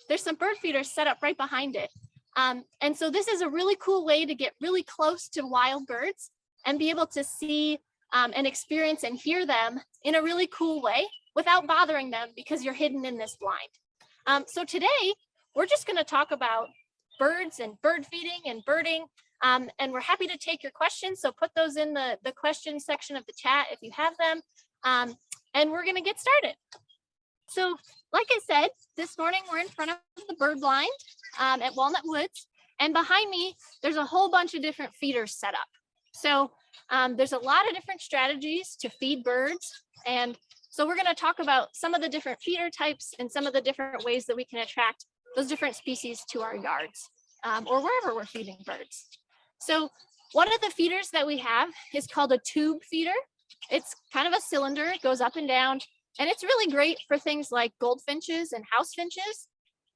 there's some bird feeders set up right behind it. And so this is a really cool way to get really close to wild birds and be able to see and experience and hear them in a really cool way without bothering them because you're hidden in this blind. So today, we're just going to talk about birds and bird feeding and birding. And we're happy to take your questions. So put those in the question section of the chat if you have them. And we're going to get started. So like I said, this morning we're in front of the bird blind at Walnut Woods. And behind me, there's a whole bunch of different feeders set up. So there's a lot of different strategies to feed birds. And so we're going to talk about some of the different feeder types and some of the different ways that we can attract those different species to our yards or wherever we're feeding birds. So one of the feeders that we have is called a tube feeder. It's kind of a cylinder, it goes up and down, and it's really great for things like goldfinches and house finches.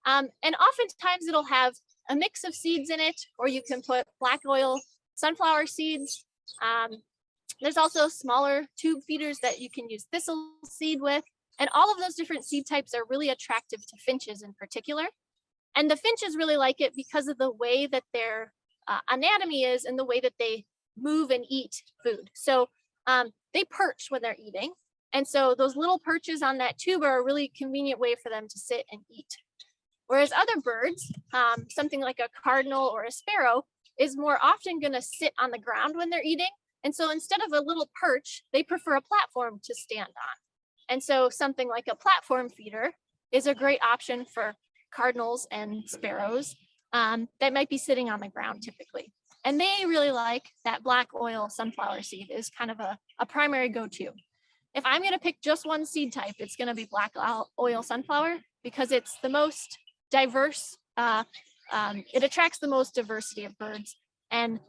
And oftentimes it'll have a mix of seeds in it, or you can put black oil sunflower seeds. There's also smaller tube feeders that you can use thistle seed with. And all of those different seed types are really attractive to finches in particular. And the finches really like it because of the way that their anatomy is and the way that they move and eat food. So they perch when they're eating. And so those little perches on that tube are a really convenient way for them to sit and eat. Whereas other birds, something like a cardinal or a sparrow, is more often going to sit on the ground when they're eating. And so instead of a little perch, they prefer a platform to stand on. And so something like a platform feeder is a great option for cardinals and sparrows that might be sitting on the ground typically. And they really like that black oil sunflower seed is kind of a primary go-to. If I'm going to pick just one seed type, it's going to be black oil sunflower because it's the most diverse. It attracts the most diversity of birds and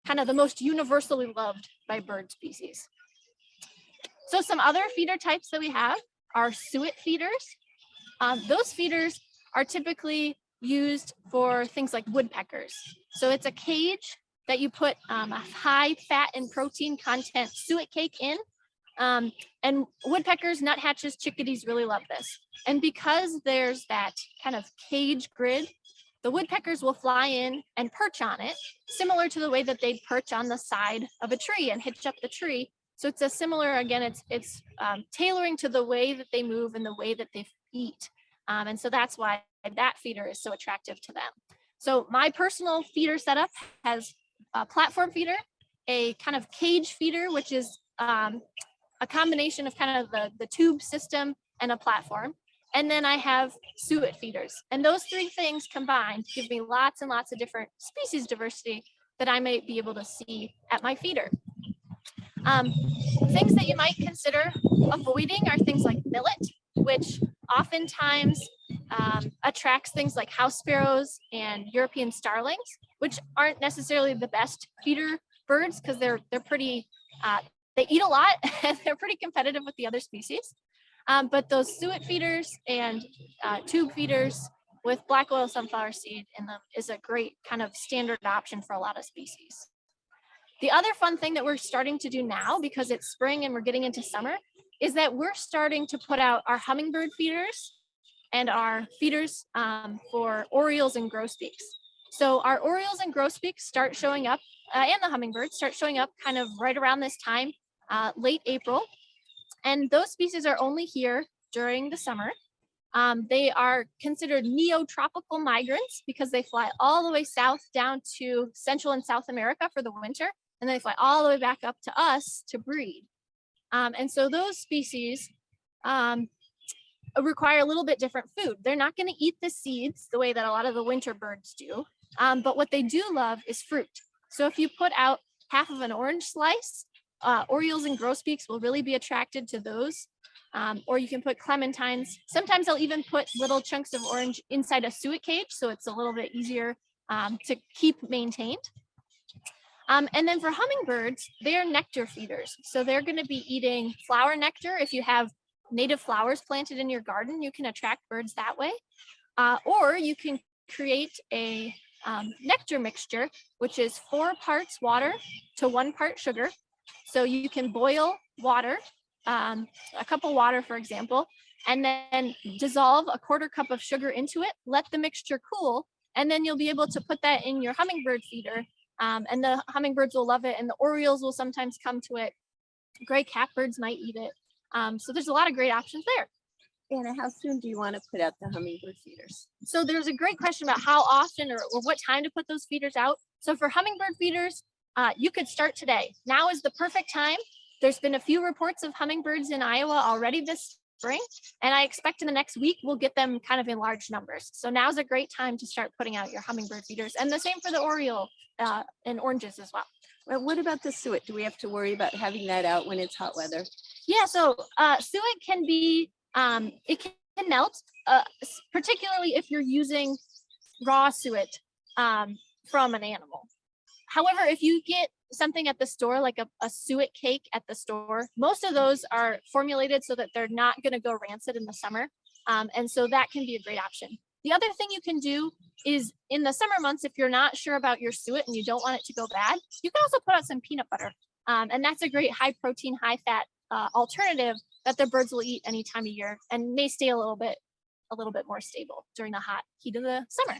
kind of the most universally loved by bird species. So some other feeder types that we have are suet feeders. Those feeders are typically used for things like woodpeckers. So it's a cage that you put a high fat and protein content suet cake in. And woodpeckers, nuthatches, chickadees really love this. And because there's that kind of cage grid, the woodpeckers will fly in and perch on it, similar to the way that they'd perch on the side of a tree and hitch up the tree. So it's a similar, again, it's tailoring to the way that they move and the way that they eat. And so that's why that feeder is so attractive to them. So my personal feeder setup has a platform feeder, a kind of cage feeder, which is a combination of kind of the tube system and a platform. And then I have suet feeders. And those three things combined give me lots and lots of different species diversity that I might be able to see at my feeder. Things that you might consider avoiding are things like millet, which oftentimes attracts things like house sparrows and European starlings, which aren't necessarily the best feeder birds because they're pretty, they eat a lot and they're pretty competitive with the other species. But those suet feeders and tube feeders with black oil sunflower seed in them is a great kind of standard option for a lot of species. The other fun thing that we're starting to do now, because it's spring and we're getting into summer, is that we're starting to put out our hummingbird feeders and our feeders for orioles and grosbeaks. So our orioles and grosbeaks start showing up, and the hummingbirds start showing up kind of right around this time, late April. And those species are only here during the summer. They are considered neotropical migrants because they fly all the way south down to Central and South America for the winter, and they fly all the way back up to us to breed. And so those species require a little bit different food. They're not going to eat the seeds the way that a lot of the winter birds do, but what they do love is fruit. So if you put out half of an orange slice, orioles and grosbeaks will really be attracted to those. Or you can put clementines. Sometimes I'll even put little chunks of orange inside a suet cage, so it's a little bit easier to keep maintained. And then for hummingbirds, they're nectar feeders. So they're going to be eating flower nectar. If you have native flowers planted in your garden, you can attract birds that way. Or you can create a nectar mixture, which is 4 parts water to 1 part sugar. So you can boil water, a cup of water, for example, and then dissolve a 1/4 cup of sugar into it, let the mixture cool, and then you'll be able to put that in your hummingbird feeder. And the hummingbirds will love it, and the orioles will sometimes come to it. Gray catbirds might eat it. So there's a lot of great options there. Anna, how soon do you want to put out the hummingbird feeders? So there's a great question about how often or what time to put those feeders out. So for hummingbird feeders, you could start today. Now is the perfect time. There's been a few reports of hummingbirds in Iowa already this spring, and I expect in the next week we'll get them kind of in large numbers. So now's a great time to start putting out your hummingbird feeders, and the same for the oriole and oranges as well. Well, what about the suet? Do we have to worry about having that out when it's hot weather? Yeah, so suet can be, it can melt, particularly if you're using raw suet from an animal. However, if you get something at the store, like a suet cake at the store, most of those are formulated so that they're not going to go rancid in the summer. And so that can be a great option. The other thing you can do is in the summer months, if you're not sure about your suet and you don't want it to go bad, you can also put out some peanut butter. And that's a great high protein, high fat alternative that the birds will eat any time of year and may stay a little bit more stable during the hot heat of the summer.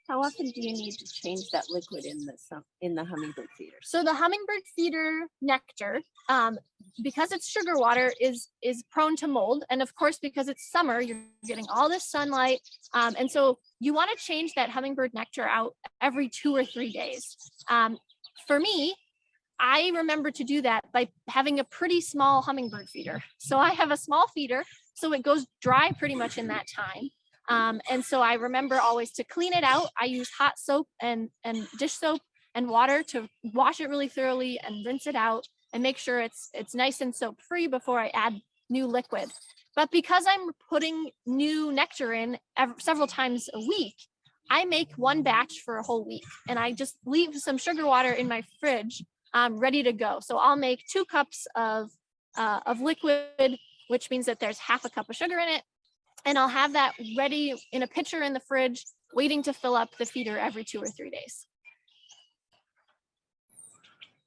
How often do you need to change that liquid in the hummingbird feeder? So the hummingbird feeder nectar, because it's sugar water, is prone to mold, and of course, because it's summer, you're getting all this sunlight, and so you want to change that hummingbird nectar out every 2 or 3 days. For me, I remember to do that by having a pretty small hummingbird feeder. So I have a small feeder, so it goes dry pretty much in that time. And so I remember always to clean it out. I use hot soap and dish soap and water to wash it really thoroughly and rinse it out and make sure it's nice and soap free before I add new liquid. But because I'm putting new nectar in several times a week, I make one batch for a whole week, and I just leave some sugar water in my fridge ready to go. So I'll make 2 cups of liquid, which means that there's half a cup of sugar in it. And I'll have that ready in a pitcher in the fridge, waiting to fill up the feeder every 2 or 3 days.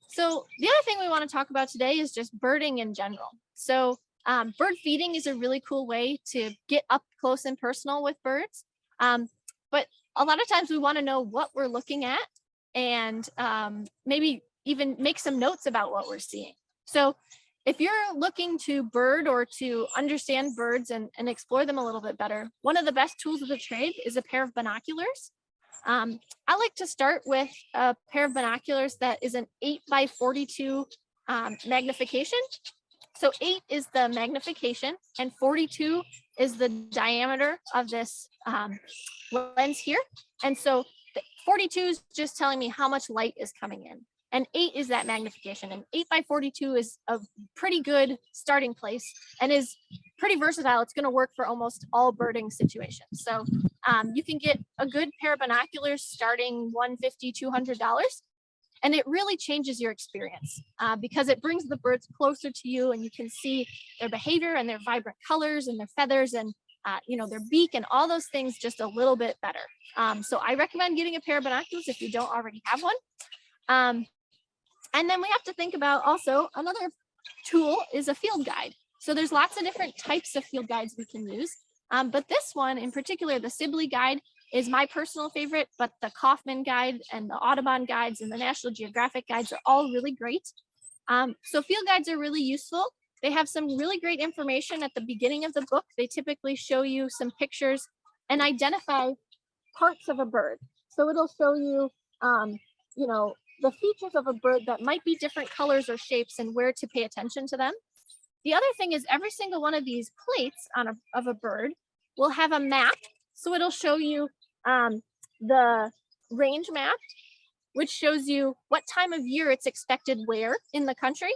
So the other thing we want to talk about today is just birding in general. So bird feeding is a really cool way to get up close and personal with birds. But a lot of times we want to know what we're looking at and maybe even make some notes about what we're seeing. So if you're looking to bird or to understand birds and explore them a little bit better, one of the best tools of the trade is a pair of binoculars. I like to start with a pair of binoculars that is an 8x42 magnification. So 8 is the magnification and 42 is the diameter of this lens here. And so 42 is just telling me how much light is coming in. And 8 is that magnification, and 8x42 is a pretty good starting place and is pretty versatile. It's going to work for almost all birding situations. So you can get a good pair of binoculars starting $150, $200, and it really changes your experience because it brings the birds closer to you, and you can see their behavior and their vibrant colors and their feathers and their beak and all those things just a little bit better. So I recommend getting a pair of binoculars if you don't already have one. And then we have to think about also another tool is a field guide. So there's lots of different types of field guides we can use. But this one in particular, the Sibley guide, is my personal favorite, but the Kaufman guide and the Audubon guides and the National Geographic guides are all really great. So field guides are really useful. They have some really great information at the beginning of the book. They typically show you some pictures and identify parts of a bird. So it'll show you, the features of a bird that might be different colors or shapes and where to pay attention to them. The other thing is every single one of these plates of a bird will have a map. So it'll show you the range map, which shows you what time of year it's expected where in the country.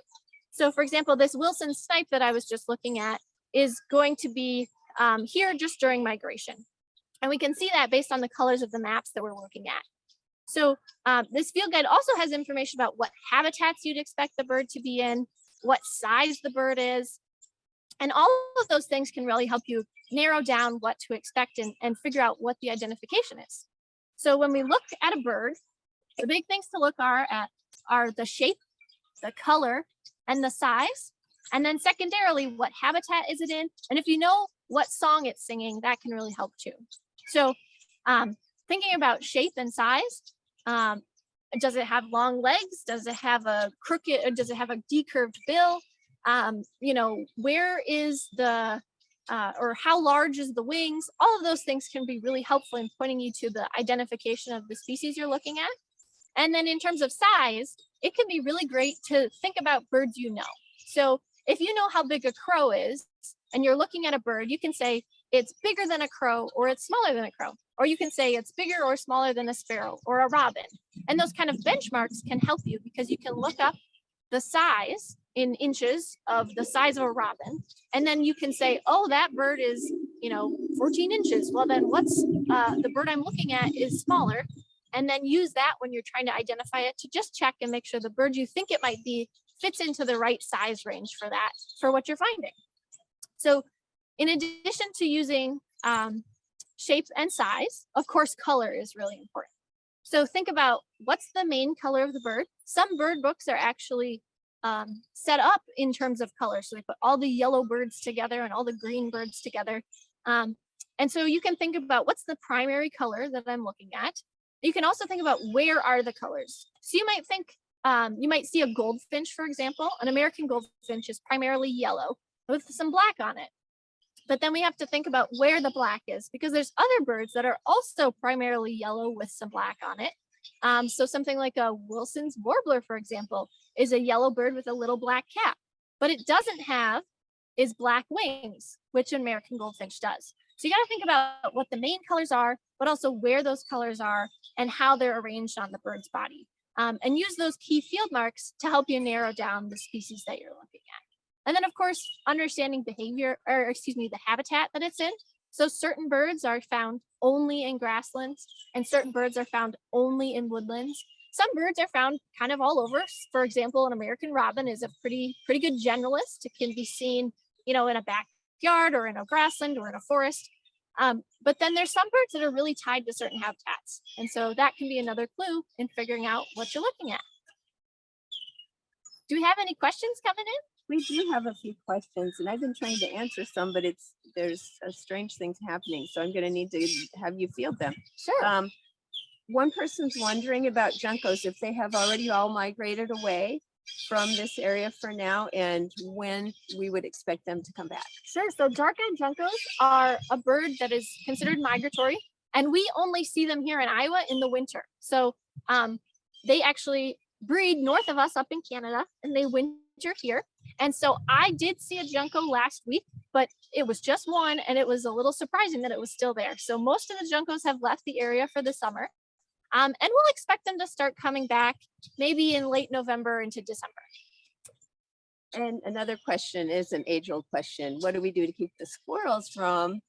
So for example, this Wilson snipe that I was just looking at is going to be here just during migration. And we can see that based on the colors of the maps that we're looking at. So this field guide also has information about what habitats you'd expect the bird to be in, what size the bird is, and all of those things can really help you narrow down what to expect and figure out what the identification is. So when we look at a bird, the big things to look at are the shape, the color, and the size. And then secondarily, what habitat is it in? And if you know what song it's singing, that can really help too. So thinking about shape and size, does it have long legs? Does it have a crooked, or does it have a decurved bill? You know, where is the, or how large is the wings? All of those things can be really helpful in pointing you to the identification of the species you're looking at. And then in terms of size, it can be really great to think about birds you know. So if you know how big a crow is and you're looking at a bird, you can say it's bigger than a crow or it's smaller than a crow. Or you can say it's bigger or smaller than a sparrow or a robin. And those kind of benchmarks can help you because you can look up the size in inches of the size of a robin. And then you can say, oh, that bird is, you know, 14 inches. Well, then what's the bird I'm looking at is smaller. And then use that when you're trying to identify it to just check and make sure the bird you think it might be fits into the right size range for that, for what you're finding. So in addition to using shape and size, of course, color is really important. So think about what's the main color of the bird. Some bird books are actually set up in terms of color. So they put all the yellow birds together and all the green birds together. And so you can think about what's the primary color that I'm looking at. You can also think about where are the colors. So you might think, you might see a goldfinch, for example. An American goldfinch is primarily yellow with some black on it. But then we have to think about where the black is because there's other birds that are also primarily yellow with some black on it. So something like a Wilson's warbler, for example, is a yellow bird with a little black cap, but it doesn't have is black wings, which an American goldfinch does. So you got to think about what the main colors are, but also where those colors are and how they're arranged on the bird's body. And use those key field marks to help you narrow down the species that you're looking at. And then of course, understanding behavior, or excuse me, the habitat that it's in. So certain birds are found only in grasslands and certain birds are found only in woodlands. Some birds are found kind of all over. For example, an American robin is a pretty good generalist. It can be seen, you know, in a backyard or in a grassland or in a forest. But then there's some birds that are really tied to certain habitats. And so that can be another clue in figuring out what you're looking at. Do we have any questions coming in? We do have a few questions and I've been trying to answer some, but there's strange things happening. So I'm going to need to have you field them. Sure. One person's wondering about juncos, if they have already all migrated away from this area for now and when we would expect them to come back. Sure. So dark-eyed juncos are a bird that is considered migratory and we only see them here in Iowa in the winter. So they actually breed north of us up in Canada and they winter here. And so I did see a junco last week, but it was just one and it was a little surprising that it was still there. So most of the juncos have left the area for the summer. And we'll expect them to start coming back maybe in late November into December. And another question is an age-old question. What do we do to keep the squirrels from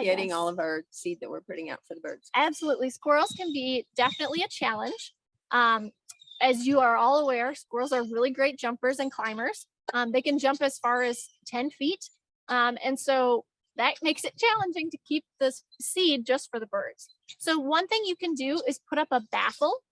getting all of our seed that we're putting out for the birds? Absolutely. Squirrels can be definitely a challenge. As you are all aware, squirrels are really great jumpers and climbers. They can jump as far as 10 feet. And so that makes it challenging to keep the seed just for the birds. So one thing you can do is put up a baffle.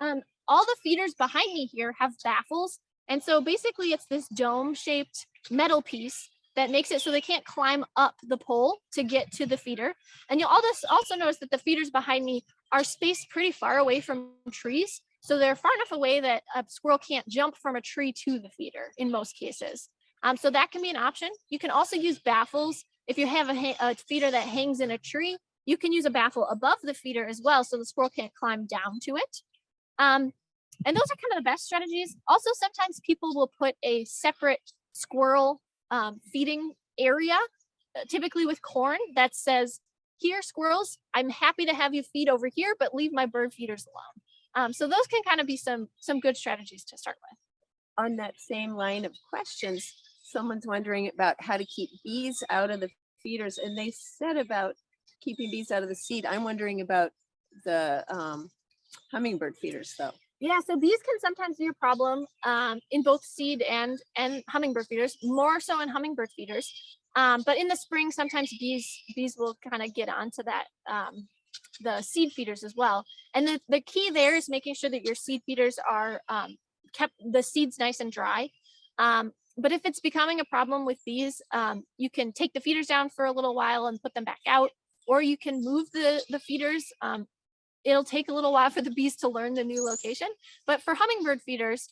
All the feeders behind me here have baffles. And so basically it's this dome-shaped metal piece that makes it so they can't climb up the pole to get to the feeder. And you'll also notice that the feeders behind me are spaced pretty far away from trees. So they're far enough away that a squirrel can't jump from a tree to the feeder in most cases. So that can be an option. You can also use baffles. If you have a feeder that hangs in a tree, you can use a baffle above the feeder as well so the squirrel can't climb down to it. And those are kind of the best strategies. Also, sometimes people will put a separate squirrel feeding area, typically with corn, that says, here, squirrels, I'm happy to have you feed over here, but leave my bird feeders alone. So those can kind of be some good strategies to start with. On that same line of questions, someone's wondering about how to keep bees out of the feeders. And they said about keeping bees out of the seed. I'm wondering about the hummingbird feeders though. Yeah, so bees can sometimes be a problem in both seed and hummingbird feeders, more so in hummingbird feeders. But in the spring, sometimes bees will kind of get onto that, the seed feeders as well. And the key there is making sure that your seed feeders are kept the seeds nice and dry. But if it's becoming a problem with bees, you can take the feeders down for a little while and put them back out, or you can move the feeders. It'll take a little while for the bees to learn the new location. But for hummingbird feeders,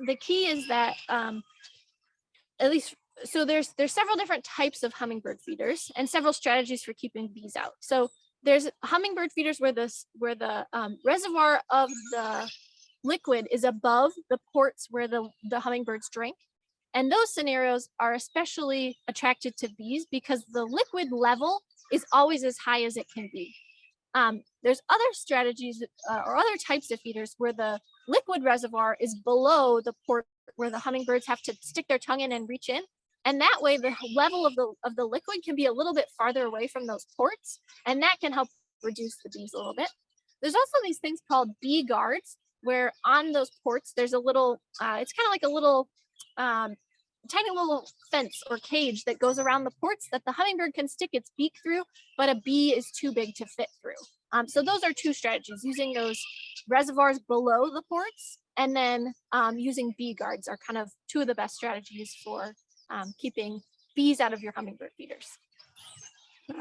the key is that at least so there's several different types of hummingbird feeders and several strategies for keeping bees out. So there's hummingbird feeders where the reservoir of the liquid is above the ports where the hummingbirds drink. And those scenarios are especially attracted to bees because the liquid level is always as high as it can be. There's other strategies or other types of feeders where the liquid reservoir is below the port where the hummingbirds have to stick their tongue in and reach in. And that way the level of the liquid can be a little bit farther away from those ports. And that can help reduce the bees a little bit. There's also these things called bee guards, where on those ports, there's a little, it's kind of like a little tiny little fence or cage that goes around the ports that the hummingbird can stick its beak through, but a bee is too big to fit through. So those are two strategies, using those reservoirs below the ports, and then using bee guards are kind of two of the best strategies for keeping bees out of your hummingbird feeders.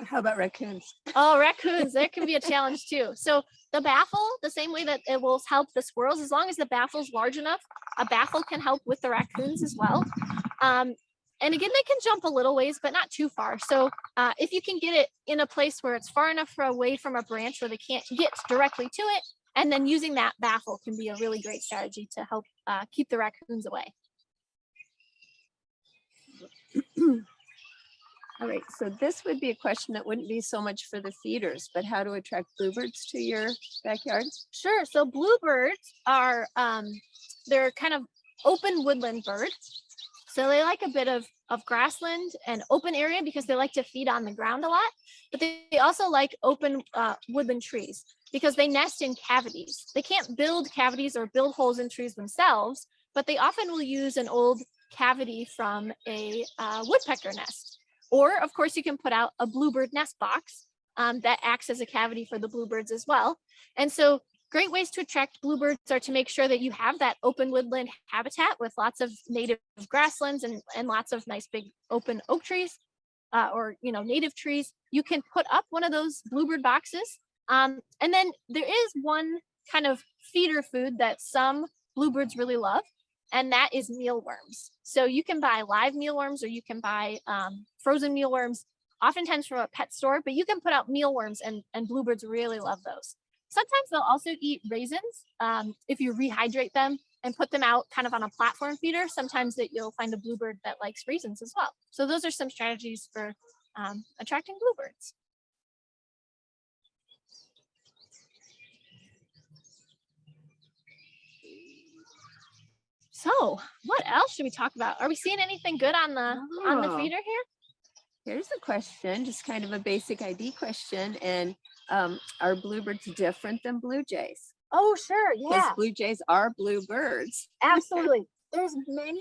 How about raccoons? Oh, raccoons, that can be a challenge too. So the baffle, the same way that it will help the squirrels, as long as the baffle's large enough, a baffle can help with the raccoons as well. And again, they can jump a little ways, but not too far. So if you can get it in a place where it's far enough away from a branch where they can't get directly to it, and then using that baffle can be a really great strategy to help keep the raccoons away. All right, so this would be a question that wouldn't be so much for the feeders, but how to attract bluebirds to your backyard? Sure. So bluebirds are, they're kind of open woodland birds. So they like a bit of grassland and open area because they like to feed on the ground a lot, but they also like open woodland trees because they nest in cavities. They can't build cavities or build holes in trees themselves, but they often will use an old cavity from a woodpecker nest. Or of course you can put out a bluebird nest box that acts as a cavity for the bluebirds as well. And so great ways to attract bluebirds are to make sure that you have that open woodland habitat with lots of native grasslands and lots of nice big open oak trees or native trees. You can put up one of those bluebird boxes. And then there is one kind of feeder food that some bluebirds really love, and that is mealworms. So you can buy live mealworms or you can buy frozen mealworms, oftentimes from a pet store, but you can put out mealworms and bluebirds really love those. Sometimes they'll also eat raisins if you rehydrate them and put them out kind of on a platform feeder. Sometimes that you'll find a bluebird that likes raisins as well. So those are some strategies for attracting bluebirds. So what else should we talk about? Are we seeing anything good on the feeder here? Here's a question, just kind of a basic ID question. And are bluebirds different than blue jays? Oh, sure. Because Yeah, blue jays are blue birds. absolutely. There's many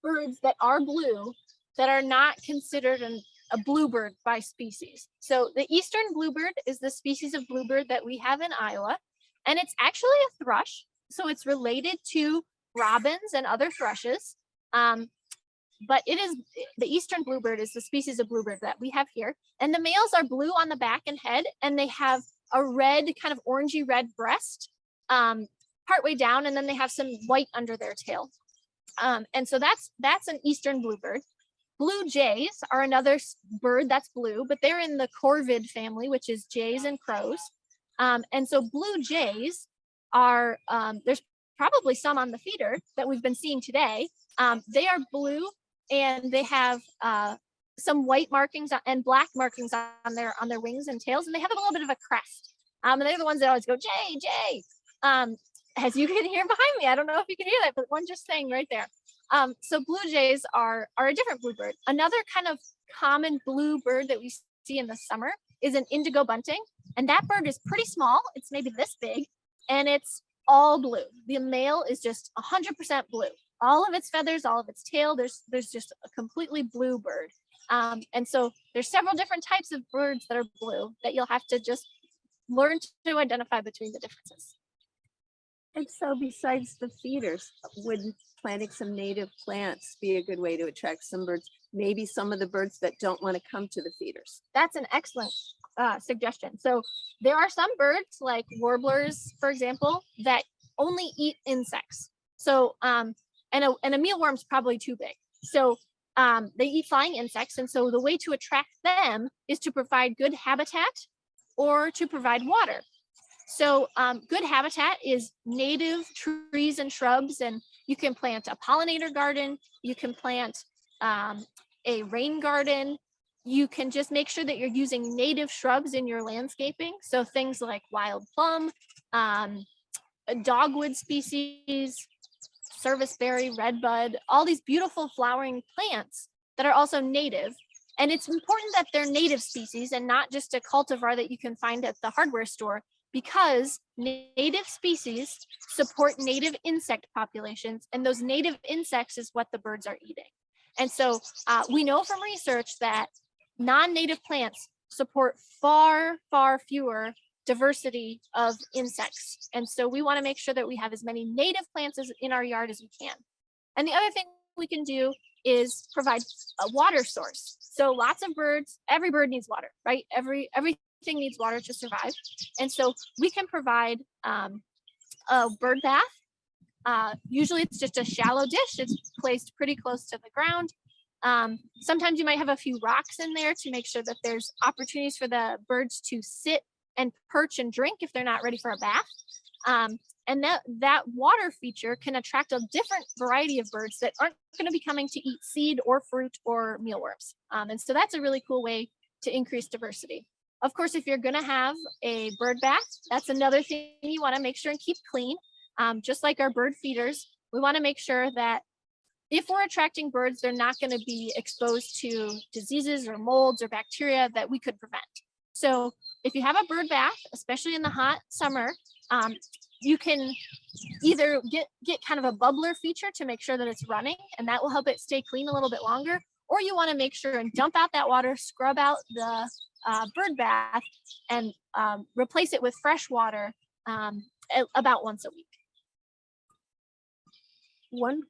birds that are blue that are not considered a bluebird by species. So the eastern bluebird is the species of bluebird that we have in Iowa, and it's actually a thrush. So it's related to robins and other thrushes. But it is the eastern bluebird is the species of bluebird that we have here. And the males are blue on the back and head, and they have a red, kind of orangey red breast partway down, and then they have some white under their tail. And so that's an eastern bluebird. Blue jays are another bird that's blue, but they're in the corvid family, which is jays and crows. And so blue jays are, there's probably some on the feeder that we've been seeing today. They are blue, and they have some white markings and black markings on their wings and tails, and they have a little bit of a crest. And they're the ones that always go, Jay, Jay. As you can hear behind me, I don't know if you can hear that, but one just saying right there. So blue jays are a different bluebird. Another kind of common blue bird that we see in the summer is an indigo bunting, and that bird is pretty small. It's maybe this big, and it's all blue. The male is just 100% blue. All of its feathers, all of its tail, there's just a completely blue bird. And so there's several different types of birds that are blue that you'll have to just learn to identify between the differences. And so besides the feeders, would planting some native plants be a good way to attract some birds? Maybe some of the birds that don't want to come to the feeders. That's an excellent suggestion. So there are some birds like warblers, for example, that only eat insects. So and a mealworm's probably too big. So they eat flying insects, and so the way to attract them is to provide good habitat or to provide water. So good habitat is native trees and shrubs, and you can plant a pollinator garden, you can plant a rain garden, you can just make sure that you're using native shrubs in your landscaping. So things like wild plum, dogwood species, serviceberry, redbud, all these beautiful flowering plants that are also native. And it's important that they're native species and not just a cultivar that you can find at the hardware store, because native species support native insect populations, and those native insects is what the birds are eating. And so we know from research that non-native plants support far, far fewer diversity of insects. And so we want to make sure that we have as many native plants in our yard as we can. And the other thing we can do is provide a water source. So lots of birds, every bird needs water, right? Everything needs water to survive. And so we can provide a bird bath. Usually it's just a shallow dish. It's placed pretty close to the ground. Sometimes you might have a few rocks in there to make sure that there's opportunities for the birds to sit and perch and drink if they're not ready for a bath. And that water feature can attract a different variety of birds that aren't going to be coming to eat seed or fruit or mealworms. And so that's a really cool way to increase diversity. Of course, if you're going to have a bird bath, that's another thing you want to make sure and keep clean. Just like our bird feeders, we want to make sure that if we're attracting birds, they're not going to be exposed to diseases or molds or bacteria that we could prevent. So if you have a bird bath, especially in the hot summer, you can either get kind of a bubbler feature to make sure that it's running, and that will help it stay clean a little bit longer. Or you want to make sure and dump out that water, scrub out the bird bath, and replace it with fresh water about once a week. One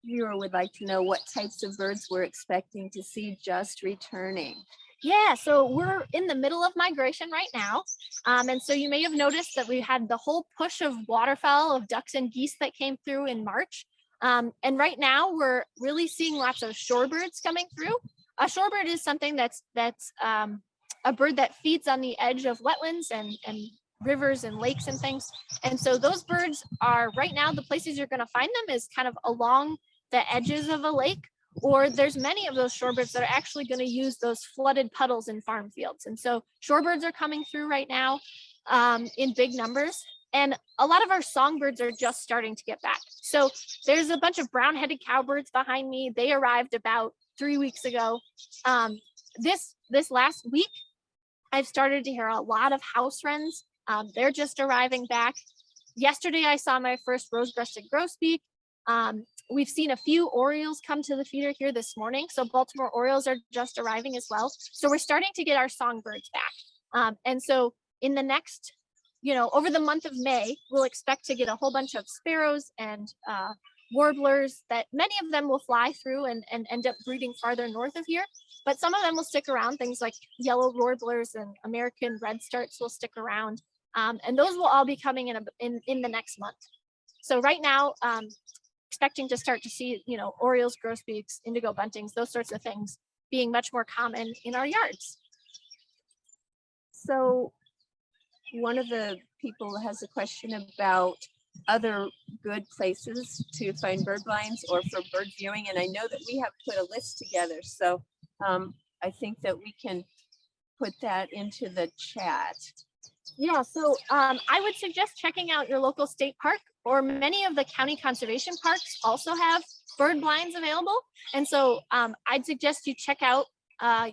viewer would like to know what types of birds we're expecting to see just returning. Yeah, so we're in the middle of migration right now. And so you may have noticed that we had the whole push of waterfowl, of ducks and geese that came through in March. And right now we're really seeing lots of shorebirds coming through. A shorebird is something that's a bird that feeds on the edge of wetlands and rivers and lakes and things. And so those birds are right now, the places you're going to find them is kind of along the edges of a lake, or there's many of those shorebirds that are actually going to use those flooded puddles in farm fields. And so shorebirds are coming through right now in big numbers. And a lot of our songbirds are just starting to get back. So there's a bunch of brown-headed cowbirds behind me. They arrived about 3 weeks ago. This last week, I've started to hear a lot of house wrens. They're just arriving back. Yesterday, I saw my first rose-breasted grosbeak. We've seen a few orioles come to the feeder here this morning. So Baltimore orioles are just arriving as well. So we're starting to get our songbirds back. And so in the next, over the month of May, we'll expect to get a whole bunch of sparrows and warblers that many of them will fly through and end up breeding farther north of here. But some of them will stick around. Things like yellow warblers and American redstarts will stick around. And those will all be coming in the next month. So right now, expecting to start to see, orioles, grosbeaks, indigo buntings, those sorts of things being much more common in our yards. So one of the people has a question about other good places to find bird blinds or for bird viewing. And I know that we have put a list together. So I think that we can put that into the chat. Yeah, so I would suggest checking out your local state park, or many of the county conservation parks also have bird blinds available. And so I'd suggest you check out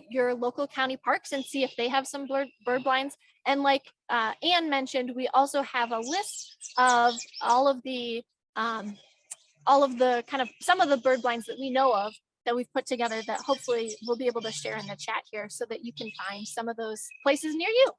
your local county parks and see if they have some bird blinds. And like Anne mentioned, we also have a list of all of the kind of some of the bird blinds that we know of that we've put together that hopefully we'll be able to share in the chat here so that you can find some of those places near you.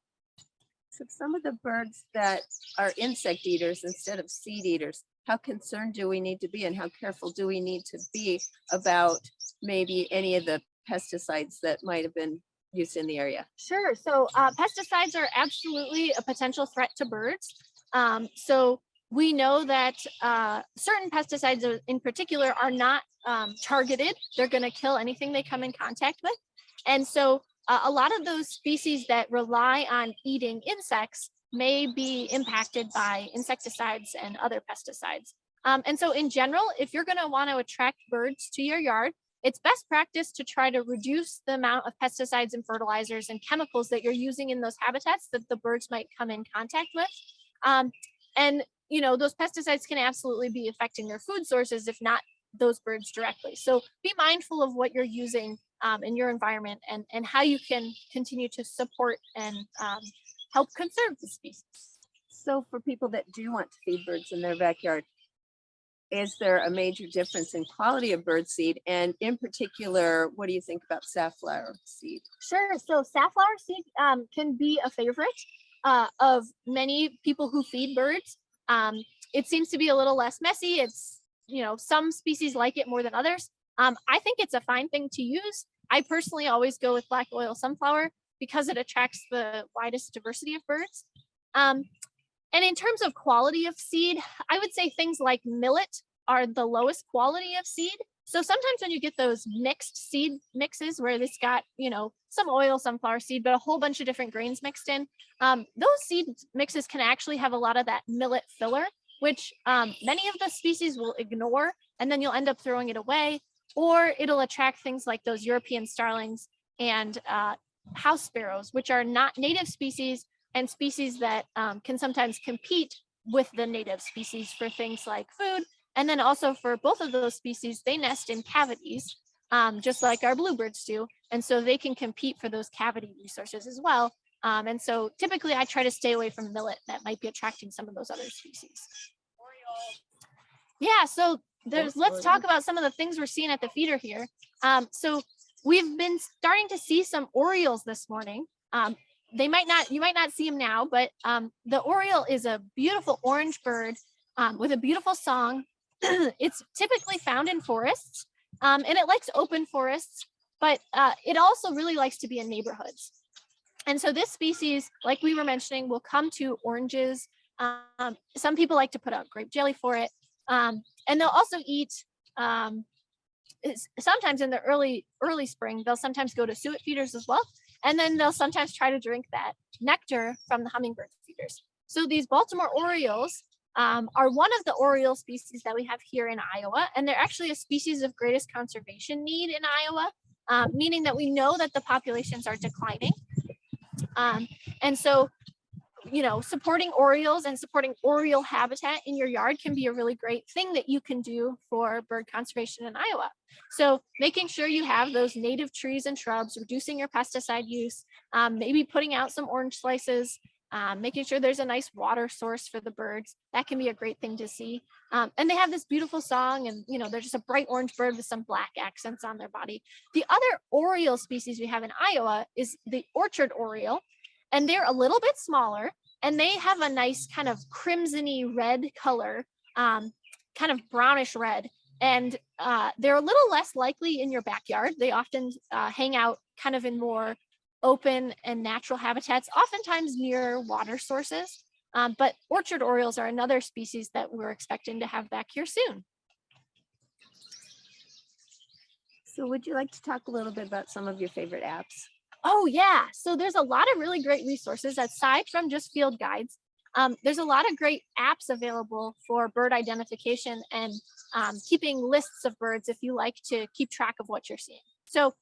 So some of the birds that are insect eaters instead of seed eaters, how concerned do we need to be and how careful do we need to be about maybe any of the pesticides that might have been used in the area? Sure. So pesticides are absolutely a potential threat to birds. So we know that certain pesticides in particular are not targeted. They're going to kill anything they come in contact with. And so a lot of those species that rely on eating insects may be impacted by insecticides and other pesticides. And so in general, if you're going to want to attract birds to your yard, it's best practice to try to reduce the amount of pesticides and fertilizers and chemicals that you're using in those habitats that the birds might come in contact with. And those pesticides can absolutely be affecting their food sources, if not those birds directly. So be mindful of what you're using in your environment and how you can continue to support and help conserve the species. So for people that do want to feed birds in their backyard, is there a major difference in quality of bird seed? And in particular, what do you think about safflower seed? Sure. So safflower seed can be a favorite of many people who feed birds. It seems to be a little less messy. It's, some species like it more than others. I think it's a fine thing to use. I personally always go with black oil sunflower because it attracts the widest diversity of birds. And in terms of quality of seed, I would say things like millet are the lowest quality of seed. So sometimes when you get those mixed seed mixes where it's got, some oil, sunflower seed, but a whole bunch of different grains mixed in, those seed mixes can actually have a lot of that millet filler, which many of the species will ignore, and then you'll end up throwing it away, or it'll attract things like those European starlings and house sparrows, which are not native species and species that can sometimes compete with the native species for things like food. And then also for both of those species, they nest in cavities, just like our bluebirds do. And so they can compete for those cavity resources as well. And so typically I try to stay away from millet that might be attracting some of those other species. Yeah, so let's talk about some of the things we're seeing at the feeder here. So we've been starting to see some orioles this morning. You might not see them now, but the oriole is a beautiful orange bird with a beautiful song. It's typically found in forests, and it likes open forests, but it also really likes to be in neighborhoods. And so this species, like we were mentioning, will come to oranges. Some people like to put out grape jelly for it, and they'll also eat. Sometimes in the early spring, they'll sometimes go to suet feeders as well. And then they'll sometimes try to drink that nectar from the hummingbird feeders. So these Baltimore orioles are one of the oriole species that we have here in Iowa. And they're actually a species of greatest conservation need in Iowa, meaning that we know that the populations are declining. And so, supporting orioles and supporting oriole habitat in your yard can be a really great thing that you can do for bird conservation in Iowa. So making sure you have those native trees and shrubs, reducing your pesticide use, maybe putting out some orange slices, making sure there's a nice water source for the birds. That can be a great thing to see. And they have this beautiful song, and they're just a bright orange bird with some black accents on their body. The other oriole species we have in Iowa is the orchard oriole, and they're a little bit smaller, and they have a nice kind of crimsony red color, kind of brownish red. And they're a little less likely in your backyard. They often hang out kind of in more open and natural habitats, oftentimes near water sources. But orchard orioles are another species that we're expecting to have back here soon. So would you like to talk a little bit about some of your favorite apps? Oh yeah, so there's a lot of really great resources aside from just field guides. There's a lot of great apps available for bird identification and keeping lists of birds if you like to keep track of what you're seeing. So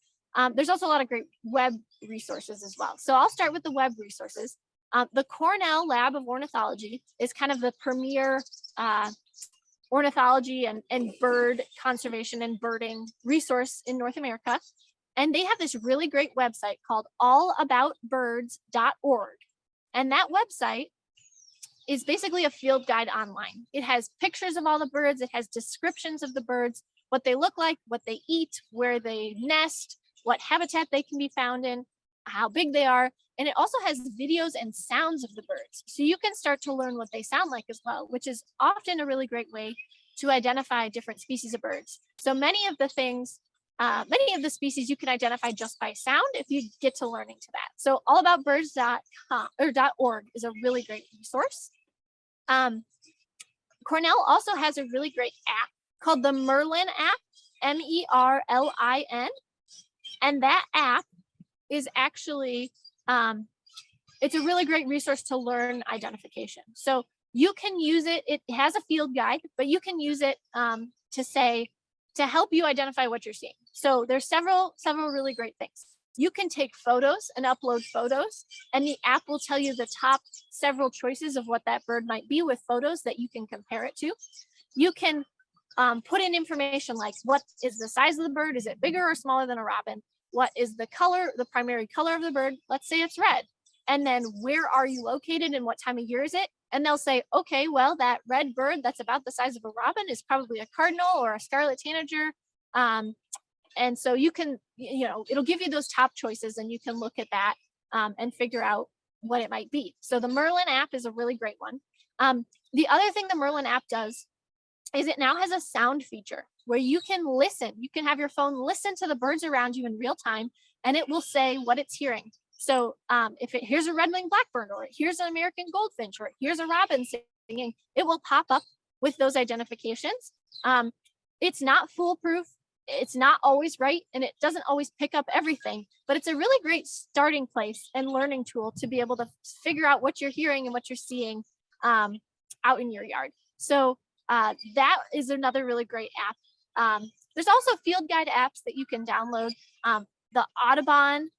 there's also a lot of great web resources as well. So I'll start with the web resources. The Cornell Lab of Ornithology is kind of the premier ornithology and bird conservation and birding resource in North America. And they have this really great website called allaboutbirds.org. And that website is basically a field guide online. It has pictures of all the birds. It has descriptions of the birds, what they look like, what they eat, where they nest, what habitat they can be found in. how big they are. And it also has videos and sounds of the birds. So you can start to learn what they sound like as well, which is often a really great way to identify different species of birds. So many of the species you can identify just by sound if you get to learning to that. So allaboutbirds.com or .org is a really great resource. Cornell also has a really great app called the Merlin app, MERLIN. And that app is actually, it's a really great resource to learn identification. So you can use it, it has a field guide, but you can use it to help you identify what you're seeing. So there's several really great things. You can take photos and upload photos, and the app will tell you the top several choices of what that bird might be with photos that you can compare it to. You can put in information like, what is the size of the bird? Is it bigger or smaller than a robin? What is the color, the primary color of the bird? Let's say it's red. And then where are you located and what time of year is it? And they'll say, okay, well, that red bird that's about the size of a robin is probably a cardinal or a scarlet tanager. And so you can, it'll give you those top choices, and you can look at that and figure out what it might be. So the Merlin app is a really great one. The other thing the Merlin app does is it now has a sound feature where you can listen. You can have your phone listen to the birds around you in real time, and it will say what it's hearing. So if it here's a red-winged blackbird, or here's an American goldfinch, or here's a robin singing, it will pop up with those identifications. It's not foolproof. It's not always right, and it doesn't always pick up everything, but it's a really great starting place and learning tool to be able to figure out what you're hearing and what you're seeing out in your yard. So that is another really great app. There's also field guide apps that you can download. The Audubon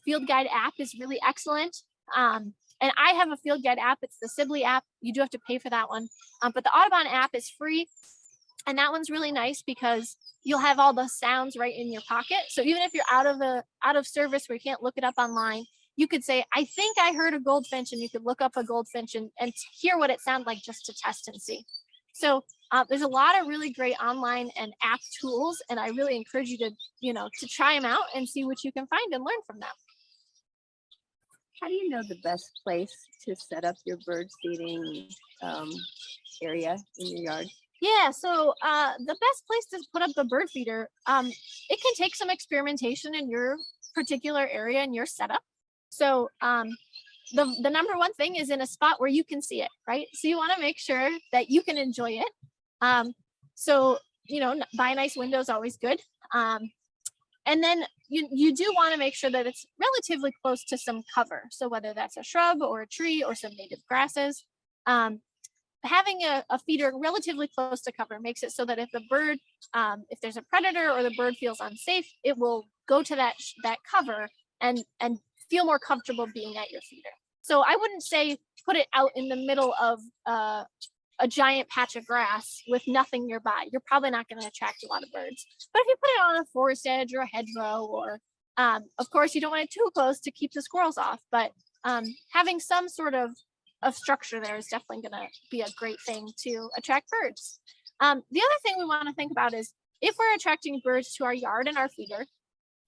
field guide app is really excellent. And I have a field guide app. It's the Sibley app. You do have to pay for that one. But the Audubon app is free. And that one's really nice because you'll have all the sounds right in your pocket. So even if you're out of service where you can't look it up online, you could say, I think I heard a goldfinch, and you could look up a goldfinch and hear what it sounded like just to test and see. So there's a lot of really great online and app tools, and I really encourage you to try them out and see what you can find and learn from them. How do you know the best place to set up your bird feeding area in your yard? Yeah, so the best place to put up the bird feeder, it can take some experimentation in your particular area and your setup. So the number one thing is in a spot where you can see it, right? So you want to make sure that you can enjoy it. So by a nice window is always good. And then you do want to make sure that it's relatively close to some cover. So whether that's a shrub or a tree or some native grasses, having a feeder relatively close to cover makes it so that if the bird, if there's a predator or the bird feels unsafe, it will go to that cover and feel more comfortable being at your feeder. So I wouldn't say put it out in the middle of a giant patch of grass with nothing nearby. You're probably not going to attract a lot of birds. But if you put it on a forest edge or a hedgerow, or of course you don't want it too close to keep the squirrels off, but having some sort of structure there is definitely going to be a great thing to attract birds. The other thing we want to think about is if we're attracting birds to our yard and our feeder,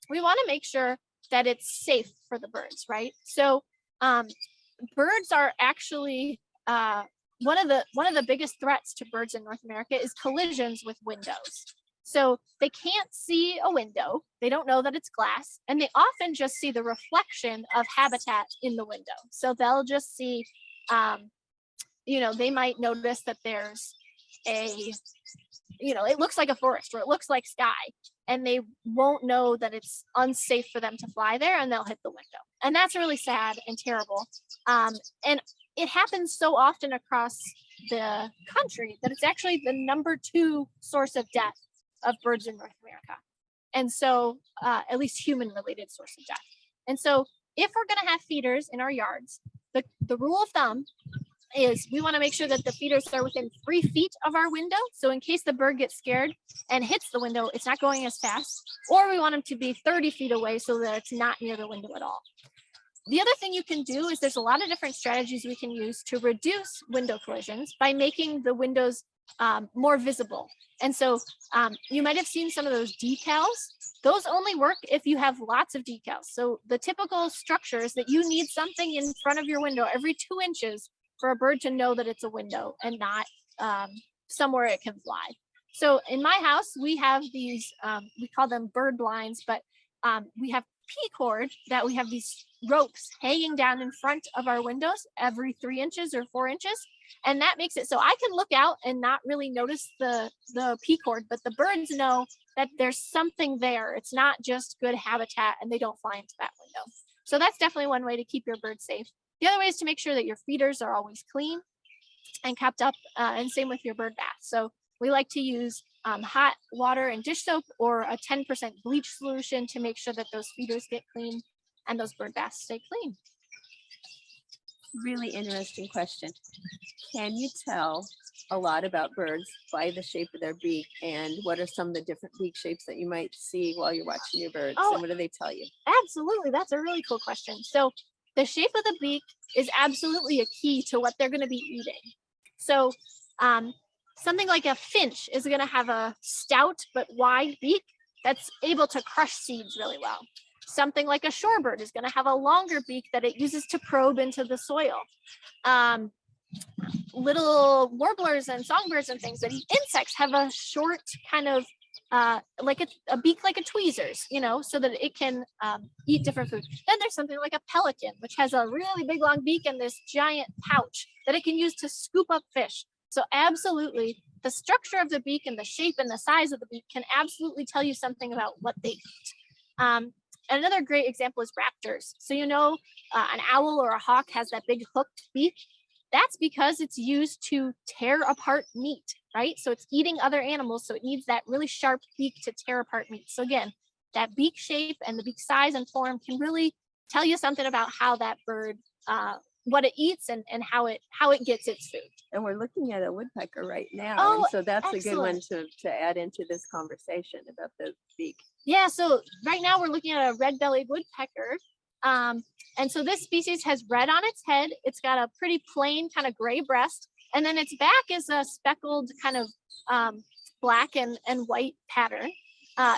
we want to make sure that it's safe for the birds, right? So birds are actually one of the biggest threats to birds in North America is collisions with windows. So they can't see a window, they don't know that it's glass, and they often just see the reflection of habitat in the window. So they'll just see, they might notice that there's it looks like a forest or it looks like sky, and they won't know that it's unsafe for them to fly there, and they'll hit the window. And that's really sad and terrible. And it happens so often across the country that it's actually the number 2 source of death of birds in North America. And so, at least human related source of death. And so if we're going to have feeders in our yards, the rule of thumb is we want to make sure that the feeders are within 3 feet of our window. So in case the bird gets scared and hits the window, it's not going as fast. Or we want them to be 30 feet away so that it's not near the window at all. The other thing you can do is there's a lot of different strategies we can use to reduce window collisions by making the windows more visible. And so you might have seen some of those decals. Those only work if you have lots of decals. So the typical structure is that you need something in front of your window every 2 inches for a bird to know that it's a window and not somewhere it can fly. So in my house, we have these, we call them bird blinds, but we have P-cord that we have these ropes hanging down in front of our windows every 3 inches or 4 inches. And that makes it so I can look out and not really notice the P-cord, but the birds know that there's something there. It's not just good habitat and they don't fly into that window. So that's definitely one way to keep your birds safe. The other way is to make sure that your feeders are always clean and kept up, and same with your bird bath. So we like to use hot water and dish soap or a 10% bleach solution to make sure that those feeders get clean and those bird baths stay clean. Really interesting question. Can you tell a lot about birds by the shape of their beak, and what are some of the different beak shapes that you might see while you're watching your birds? Oh, and what do they tell you? Absolutely. That's a really cool question. So the shape of the beak is absolutely a key to what they're going to be eating. So something like a finch is going to have a stout but wide beak that's able to crush seeds really well. Something like a shorebird is going to have a longer beak that it uses to probe into the soil. Little warblers and songbirds and things that eat insects have a short kind of like a beak like a tweezer's, you know, so that it can eat different food. Then there's something like a pelican, which has a really big long beak and this giant pouch that it can use to scoop up fish. So absolutely, the structure of the beak and the shape and the size of the beak can absolutely tell you something about what they eat. Another great example is raptors. So you know, an owl or a hawk has that big hooked beak. That's because it's used to tear apart meat, right? So it's eating other animals, so it needs that really sharp beak to tear apart meat. So again, that beak shape and the beak size and form can really tell you something about how that bird, what it eats and how it gets its food. And we're looking at a woodpecker right now. Oh, and so that's excellent. a good one to add into this conversation about the beak. Yeah, so right now we're looking at a red-bellied woodpecker. And so this species has red on its head. It's got a pretty plain kind of gray breast. And then its back is a speckled kind of black and white pattern.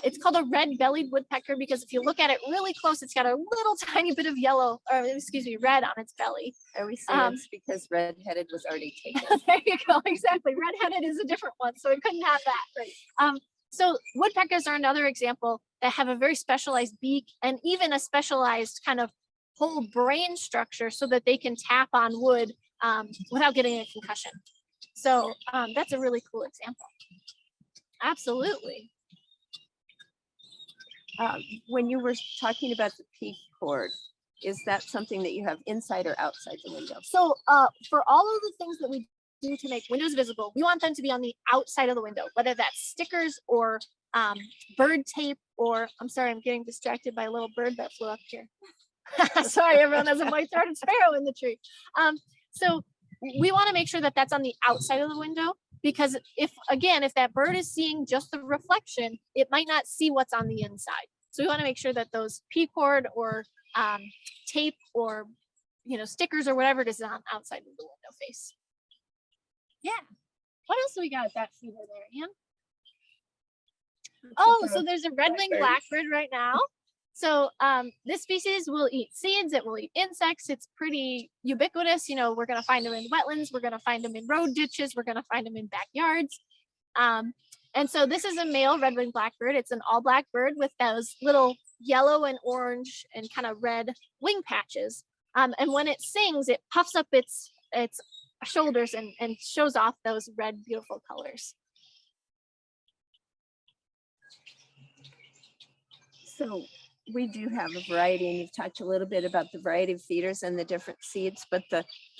It's called a red-bellied woodpecker because if you look at it really close, it's got a little tiny bit of yellow, or excuse me, red on its belly. And we say it's because red-headed was already taken. There you go, exactly. Red-headed is a different one, so it couldn't have that. Right. So woodpeckers are another example that have a very specialized beak and even a specialized kind of whole brain structure so that they can tap on wood without getting a concussion. So that's a really cool example. Absolutely. When you were talking about the P-cord, is that something that you have inside or outside the window? So for all of the things that we do to make windows visible, we want them to be on the outside of the window, whether that's stickers or bird tape, or I'm sorry, I'm getting distracted by a little bird that flew up here. Sorry, everyone, there's a white-throated sparrow in the tree. So we want to make sure that that's on the outside of the window, because if that bird is seeing just the reflection, it might not see what's on the inside. So we want to make sure that those P-cord or tape or stickers or whatever it is on outside of the window face. Yeah. What else do we got at that feeder there, Ann? Oh, so there's a red-winged blackbird right now. So this species will eat seeds, it will eat insects. It's pretty ubiquitous. We're going to find them in wetlands. We're going to find them in road ditches. We're going to find them in backyards. And so this is a male red-winged blackbird. It's an all-black bird with those little yellow and orange and kind of red wing patches. And when it sings, it puffs up its shoulders and shows off those red, beautiful colors. So we do have a variety, and you've talked a little bit about the variety of feeders and the different seeds, but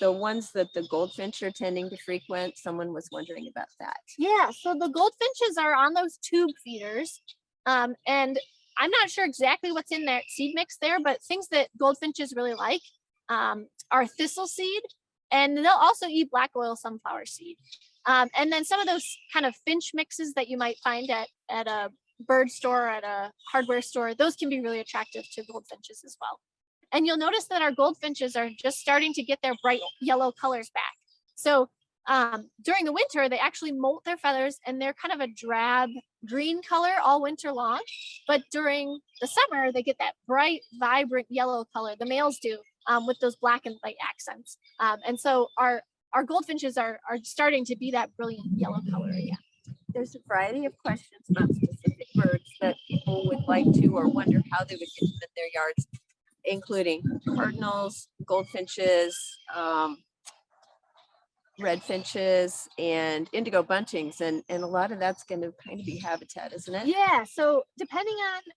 the ones that the goldfinch are tending to frequent, someone was wondering about that. Yeah, so the goldfinches are on those tube feeders, and I'm not sure exactly what's in their seed mix there, but things that goldfinches really like are thistle seed, and they'll also eat black oil sunflower seed. And then some of those kind of finch mixes that you might find at a bird store, at a hardware store, those can be really attractive to goldfinches as well. And you'll notice that our goldfinches are just starting to get their bright yellow colors back. So During the winter, they actually molt their feathers and they're kind of a drab green color all winter long. But during the summer, they get that bright, vibrant yellow color. The males do, with those black and white accents. And so our goldfinches are starting to be that brilliant yellow color again. There's a variety of questions about specific birds that people would like to or wonder how they would get them in their yards, including cardinals, goldfinches, red finches, and indigo buntings, and a lot of that's going to kind of be habitat, isn't it? Yeah, so depending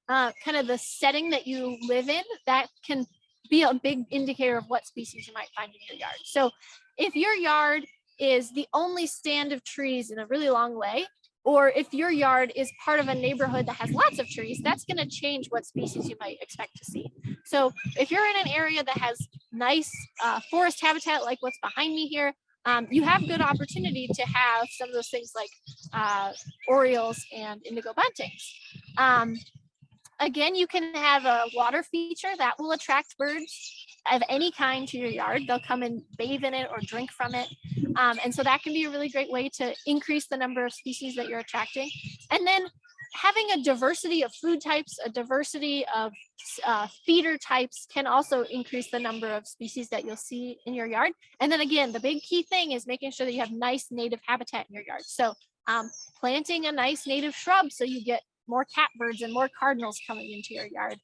on kind of the setting that you live in, that can be a big indicator of what species you might find in your yard. So if your yard is the only stand of trees in a really long way, or if your yard is part of a neighborhood that has lots of trees, that's going to change what species you might expect to see. So if you're in an area that has nice forest habitat like what's behind me here, you have good opportunity to have some of those things like orioles and indigo buntings. Again, you can have a water feature that will attract birds of any kind to your yard. They'll come and bathe in it or drink from it. And so that can be a really great way to increase the number of species that you're attracting. And then having a diversity of food types, a diversity of feeder types can also increase the number of species that you'll see in your yard. And then again, the big key thing is making sure that you have nice native habitat in your yard. So planting a nice native shrub so you get more catbirds and more cardinals coming into your yard.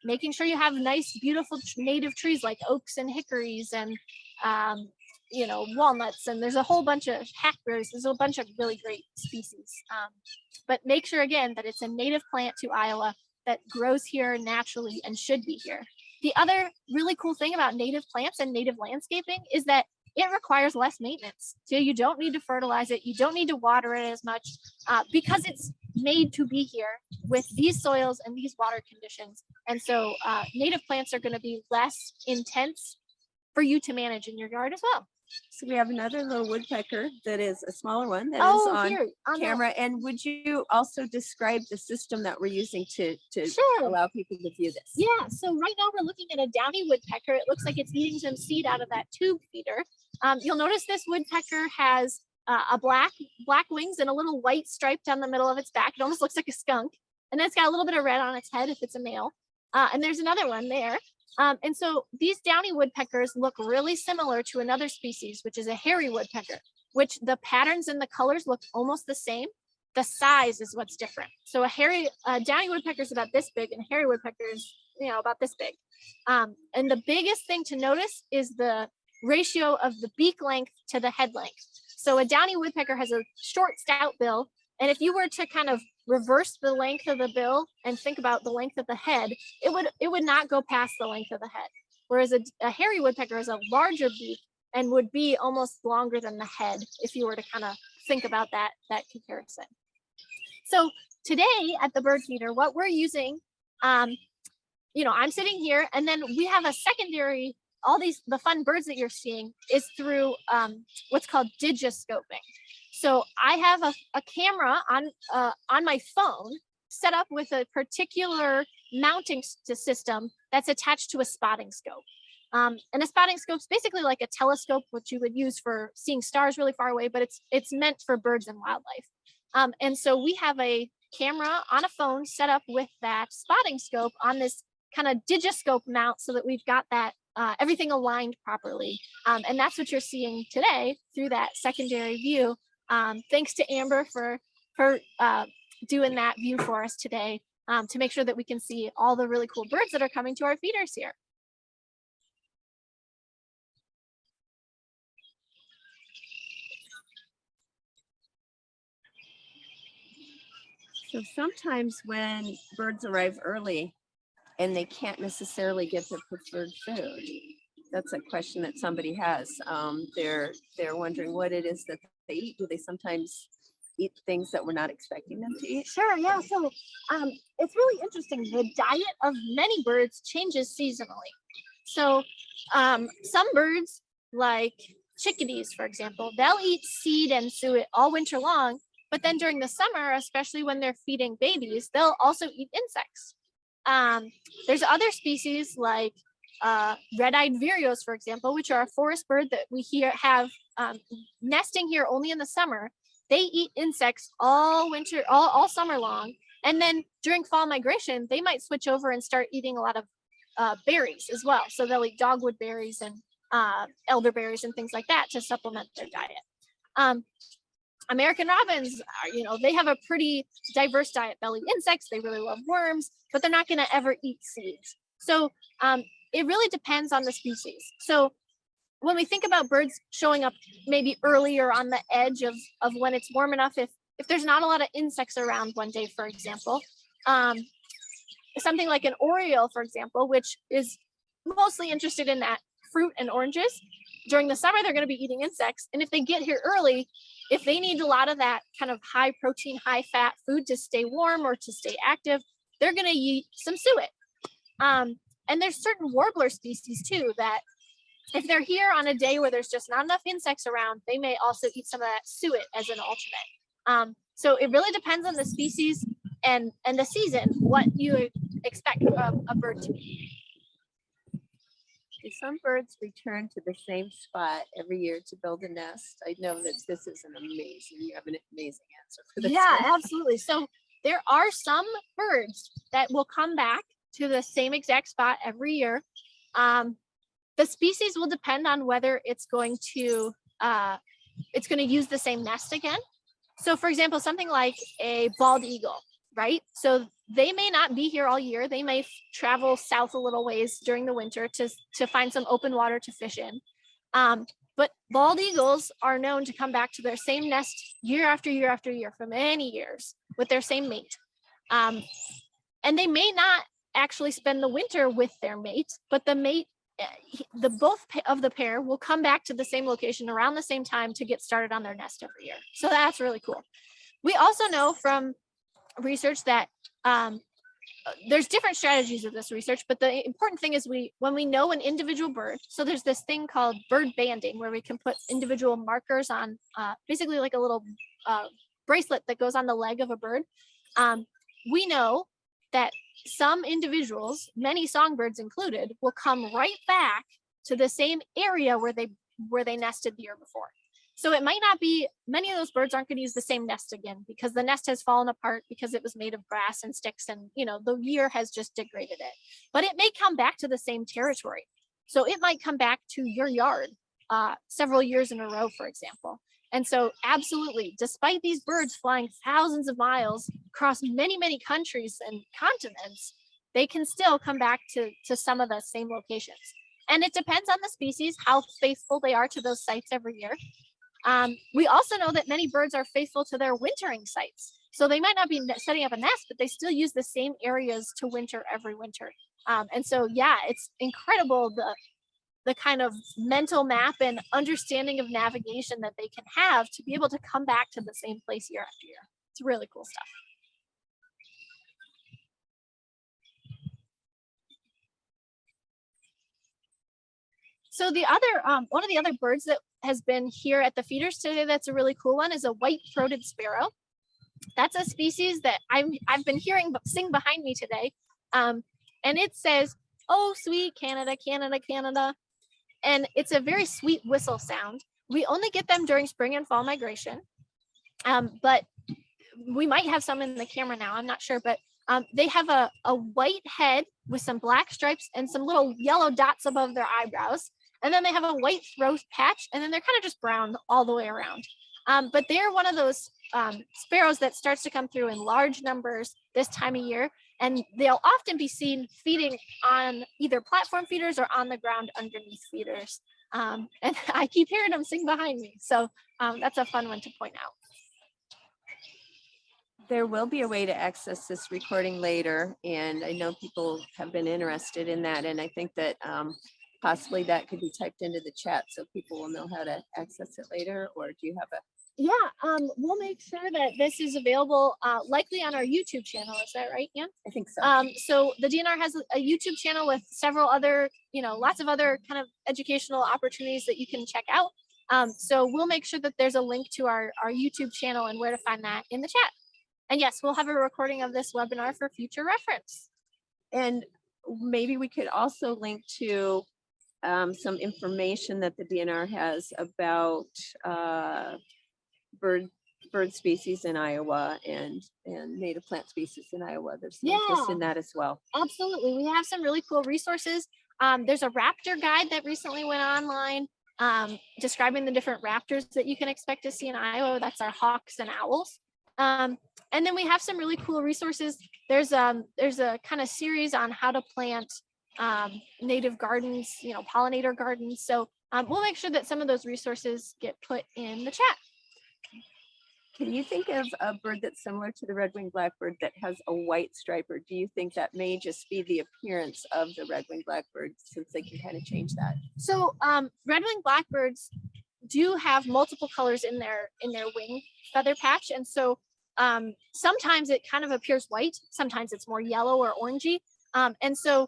Making sure you have nice, beautiful native trees like oaks and hickories and walnuts, and there's a whole bunch of hackberries. There's a bunch of really great species. But make sure again that it's a native plant to Iowa that grows here naturally and should be here. The other really cool thing about native plants and native landscaping is that it requires less maintenance. So you don't need to fertilize it. You don't need to water it as much because it's made to be here with these soils and these water conditions. And so native plants are going to be less intense for you to manage in your yard as well. So we have another little woodpecker that is a smaller one that is on here, camera. And would you also describe the system that we're using to Sure. allow people to view this? Yeah, so right now we're looking at a downy woodpecker. It looks like it's eating some seed out of that tube feeder. You'll notice this woodpecker has a black wings and a little white stripe down the middle of its back. It almost looks like a skunk. And then it's got a little bit of red on its head if it's a male. And there's another one there. And so these downy woodpeckers look really similar to another species, which is a hairy woodpecker, which the patterns and the colors look almost the same. The size is what's different. So a downy woodpecker is about this big and a hairy woodpecker is, about this big. And the biggest thing to notice is the ratio of the beak length to the head length. So a downy woodpecker has a short, stout bill. And if you were to kind of reverse the length of the bill and think about the length of the head, it would not go past the length of the head. Whereas a hairy woodpecker has a larger beak and would be almost longer than the head if you were to kind of think about that comparison. So today at the bird feeder, what we're using, I'm sitting here, and then we have a secondary, the fun birds that you're seeing is through what's called digiscoping. So I have a camera on my phone set up with a particular mounting system that's attached to a spotting scope. And a spotting scope is basically like a telescope, which you would use for seeing stars really far away, but it's meant for birds and wildlife. And so we have a camera on a phone set up with that spotting scope on this kind of digiscope mount so that we've got that everything aligned properly. And that's what you're seeing today through that secondary view. Thanks to Amber for doing that view for us today to make sure that we can see all the really cool birds that are coming to our feeders here. So sometimes when birds arrive early and they can't necessarily get their preferred food, that's a question that somebody has. They're wondering what it is that they eat. Do they sometimes eat things that we're not expecting them to eat? Sure, yeah. So it's really interesting. The diet of many birds changes seasonally. So some birds, like chickadees, for example, they'll eat seed and suet all winter long. But then during the summer, especially when they're feeding babies, they'll also eat insects. There's other species like red-eyed vireos, for example, which are a forest bird that we have nesting here only in the summer, they eat insects all winter, all summer long. And then during fall migration, they might switch over and start eating a lot of berries as well. So they'll eat dogwood berries and elderberries and things like that to supplement their diet. American robins are, they have a pretty diverse diet. They'll eat insects, they really love worms, but they're not going to ever eat seeds. So it really depends on the species. So when we think about birds showing up maybe earlier on the edge of when it's warm enough, if there's not a lot of insects around one day, for example, something like an oriole, for example, which is mostly interested in that fruit and oranges, during the summer, they're going to be eating insects. And if they get here early, if they need a lot of that kind of high protein, high fat food to stay warm or to stay active, they're going to eat some suet. And there's certain warbler species too that if they're here on a day where there's just not enough insects around, they may also eat some of that suet as an alternate. So it really depends on the species and the season, what you expect a bird to be. Do some birds return to the same spot every year to build a nest? I know that this is you have an amazing answer for this. Yeah, absolutely. So there are some birds that will come back to the same exact spot every year. The species will depend on whether it's going to use the same nest again. So for example, something like a bald eagle, right? So they may not be here all year. They may travel south a little ways during the winter to find some open water to fish in. But bald eagles are known to come back to their same nest year after year after year for many years with their same mate. And they may not actually spend the winter with their mate, but the mate, both of the pair will come back to the same location around the same time to get started on their nest every year. So that's really cool. We also know from research that there's different strategies of this research, but the important thing is when we know an individual bird, so there's this thing called bird banding where we can put individual markers on basically like a little bracelet that goes on the leg of a bird. We know that some individuals, many songbirds included, will come right back to the same area where they nested the year before. So it might not be, many of those birds aren't going to use the same nest again because the nest has fallen apart because it was made of grass and sticks and, the year has just degraded it. But it may come back to the same territory. So it might come back to your yard several years in a row, for example. And so absolutely, despite these birds flying thousands of miles across many, many countries and continents, they can still come back to some of the same locations. And it depends on the species, how faithful they are to those sites every year. We also know that many birds are faithful to their wintering sites. So they might not be setting up a nest, but they still use the same areas to winter every winter. And so, yeah, it's incredible the kind of mental map and understanding of navigation that they can have to be able to come back to the same place year after year. It's really cool stuff. So the other, one of the other birds that has been here at the feeders today that's a really cool one is a white-throated sparrow. That's a species that I've been hearing sing behind me today. And it says, "Oh, sweet Canada, Canada, Canada." And it's a very sweet whistle sound. We only get them during spring and fall migration. But we might have some in the camera now, I'm not sure, but they have a white head with some black stripes and some little yellow dots above their eyebrows. And then they have a white throat patch, and then they're kind of just brown all the way around. But they're one of those sparrows that starts to come through in large numbers this time of year. And they'll often be seen feeding on either platform feeders or on the ground underneath feeders. And I keep hearing them sing behind me. So that's a fun one to point out. There will be a way to access this recording later. And I know people have been interested in that. And I think that possibly that could be typed into the chat so people will know how to access it later. Or do you have a... Yeah, we'll make sure that this is available likely on our YouTube channel. Is that right, Ann? I think so. So the DNR has a YouTube channel with several other, lots of other kind of educational opportunities that you can check out. So we'll make sure that there's a link to our YouTube channel and where to find that in the chat. And yes, we'll have a recording of this webinar for future reference. And maybe we could also link to some information that the DNR has about bird species in Iowa and native plant species in Iowa. There's some interest Yeah. in that as well. Absolutely. We have some really cool resources. There's a raptor guide that recently went online describing the different raptors that you can expect to see in Iowa. That's our hawks and owls. And then we have some really cool resources. There's a kind of series on how to plant native gardens, pollinator gardens. So we'll make sure that some of those resources get put in the chat. Can you think of a bird that's similar to the red-winged blackbird that has a white stripe, or do you think that may just be the appearance of the red-winged blackbird, since they can kind of change that? So red-winged blackbirds do have multiple colors in their wing feather patch, and so sometimes it kind of appears white, sometimes it's more yellow or orangey, and so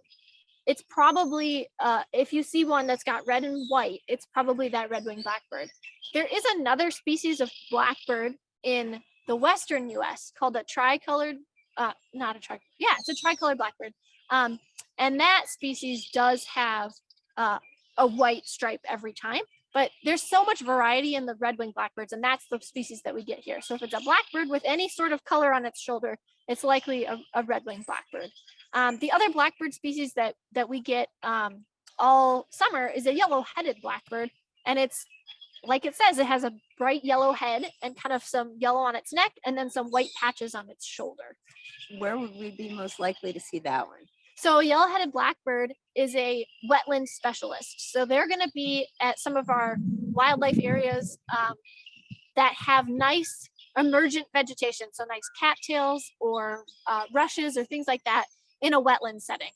it's probably if you see one that's got red and white, it's probably that red-winged blackbird. There is another species of blackbird in the western US called a tricolored, it's a tricolored blackbird. And that species does have a white stripe every time, but there's so much variety in the red-winged blackbirds, and that's the species that we get here. So if it's a blackbird with any sort of color on its shoulder, it's likely a red-winged blackbird. The other blackbird species that we get all summer is a yellow-headed blackbird, and it's like it says, it has a bright yellow head and kind of some yellow on its neck and then some white patches on its shoulder. Where would we be most likely to see that one? So a yellow-headed blackbird is a wetland specialist. So they're going to be at some of our wildlife areas that have nice emergent vegetation. So nice cattails or rushes or things like that in a wetland setting.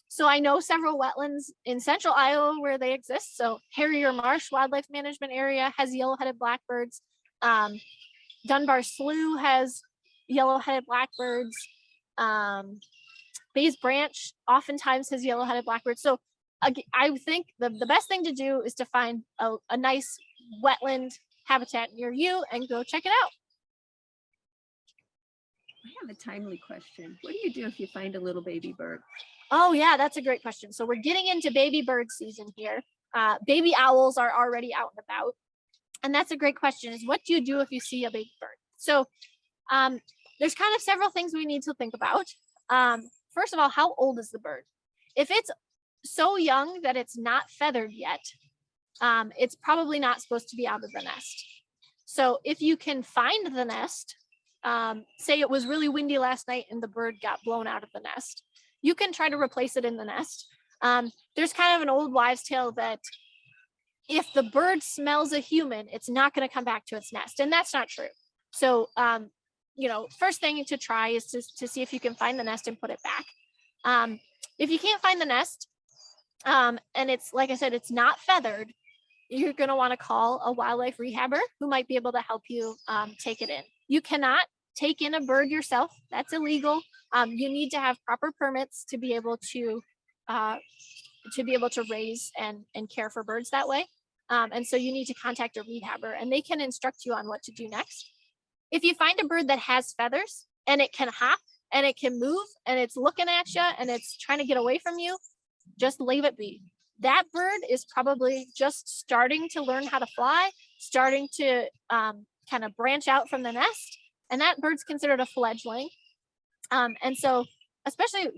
So I know several wetlands in central Iowa where they exist. So Harrier Marsh Wildlife Management Area has yellow-headed blackbirds. Dunbar Slough has yellow-headed blackbirds. Bays Branch oftentimes has yellow-headed blackbirds. So I think the best thing to do is to find a nice wetland habitat near you and go check it out. I have a timely question. What do you do if you find a little baby bird? Oh yeah, that's a great question. So we're getting into baby bird season here. Baby owls are already out and about. And that's a great question, is what do you do if you see a baby bird? So there's kind of several things we need to think about. First of all, how old is the bird? If it's so young that it's not feathered yet, it's probably not supposed to be out of the nest. So if you can find the nest, say it was really windy last night and the bird got blown out of the nest, you can try to replace it in the nest. There's kind of an old wives' tale that if the bird smells a human, it's not going to come back to its nest, and that's not true. So, first thing to try is to see if you can find the nest and put it back. If you can't find the nest, and it's, like I said, it's not feathered, you're going to want to call a wildlife rehabber who might be able to help you take it in. You cannot take in a bird yourself. That's illegal. You need to have proper permits to be able to raise and care for birds that way. And so you need to contact a rehabber, and they can instruct you on what to do next. If you find a bird that has feathers and it can hop and it can move and it's looking at you and it's trying to get away from you, just leave it be. That bird is probably just starting to learn how to fly, starting to kind of branch out from the nest, and that bird's considered a fledgling. And so, especially,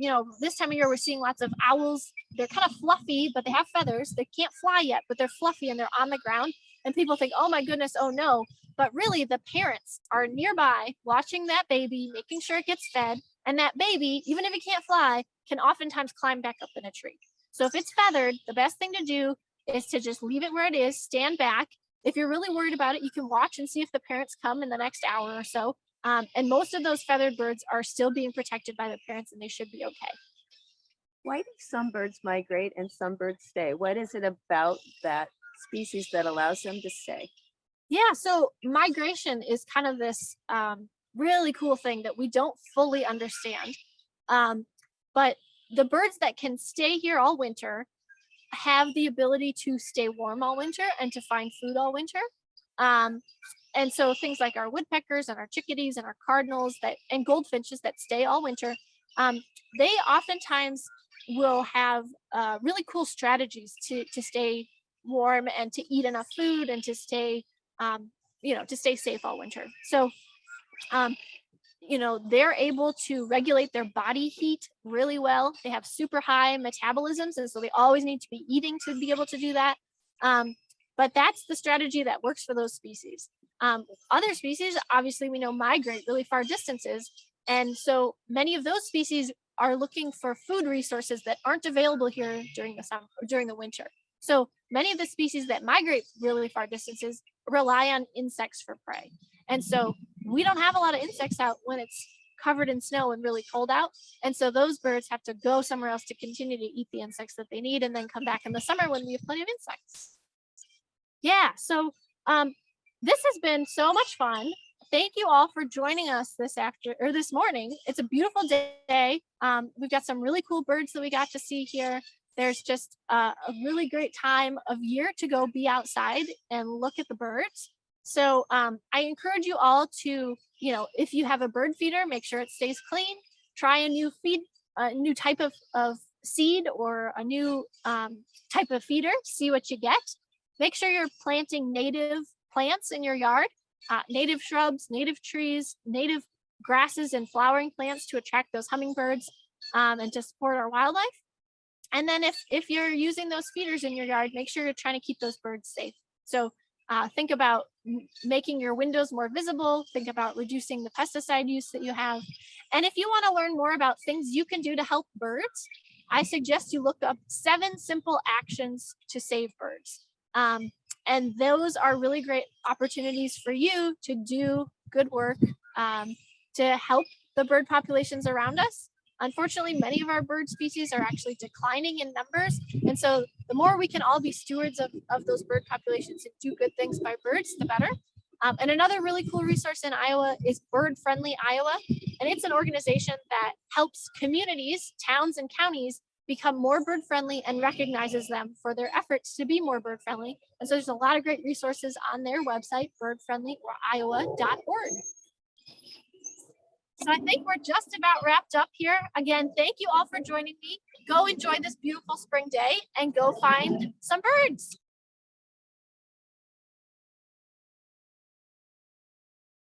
this time of year, we're seeing lots of owls. They're kind of fluffy, but they have feathers. They can't fly yet, but they're fluffy and they're on the ground. And people think, oh my goodness, oh no. But really, the parents are nearby watching that baby, making sure it gets fed. And that baby, even if it can't fly, can oftentimes climb back up in a tree. So if it's feathered, the best thing to do is to just leave it where it is, stand back. If you're really worried about it, you can watch and see if the parents come in the next hour or so. And most of those feathered birds are still being protected by their parents, and they should be okay. Why do some birds migrate and some birds stay? What is it about that species that allows them to stay? Yeah, so migration is kind of this really cool thing that we don't fully understand. But the birds that can stay here all winter have the ability to stay warm all winter and to find food all winter. And so things like our woodpeckers and our chickadees and our cardinals and goldfinches that stay all winter, they oftentimes will have really cool strategies to stay warm and to eat enough food and to stay, to stay safe all winter. So, um, they're able to regulate their body heat really well. They have super high metabolisms, and so they always need to be eating to be able to do that. But that's the strategy that works for those species. Other species, obviously, we know migrate really far distances. And so many of those species are looking for food resources that aren't available here during the summer or during the winter. So many of the species that migrate really far distances rely on insects for prey. And so we don't have a lot of insects out when it's covered in snow and really cold out. And so those birds have to go somewhere else to continue to eat the insects that they need and then come back in the summer when we have plenty of insects. Yeah, so this has been so much fun. Thank you all for joining us this morning. It's a beautiful day. We've got some really cool birds that we got to see here. There's just a really great time of year to go be outside and look at the birds. So I encourage you all to, if you have a bird feeder, make sure it stays clean. Try a new new type of seed or a new type of feeder, see what you get. Make sure you're planting native plants in your yard, native shrubs, native trees, native grasses and flowering plants to attract those hummingbirds and to support our wildlife. And then if you're using those feeders in your yard, make sure you're trying to keep those birds safe. So think about making your windows more visible. Think about reducing the pesticide use that you have. And if you want to learn more about things you can do to help birds, I suggest you look up 7 simple actions to save birds. And those are really great opportunities for you to do good work to help the bird populations around us. Unfortunately, many of our bird species are actually declining in numbers. And so the more we can all be stewards of those bird populations and do good things by birds, the better. And another really cool resource in Iowa is Bird Friendly Iowa. And it's an organization that helps communities, towns, and counties become more bird friendly and recognizes them for their efforts to be more bird friendly. And so there's a lot of great resources on their website, birdfriendlyoriowa.org. So I think we're just about wrapped up here. Again, thank you all for joining me. Go enjoy this beautiful spring day and go find some birds.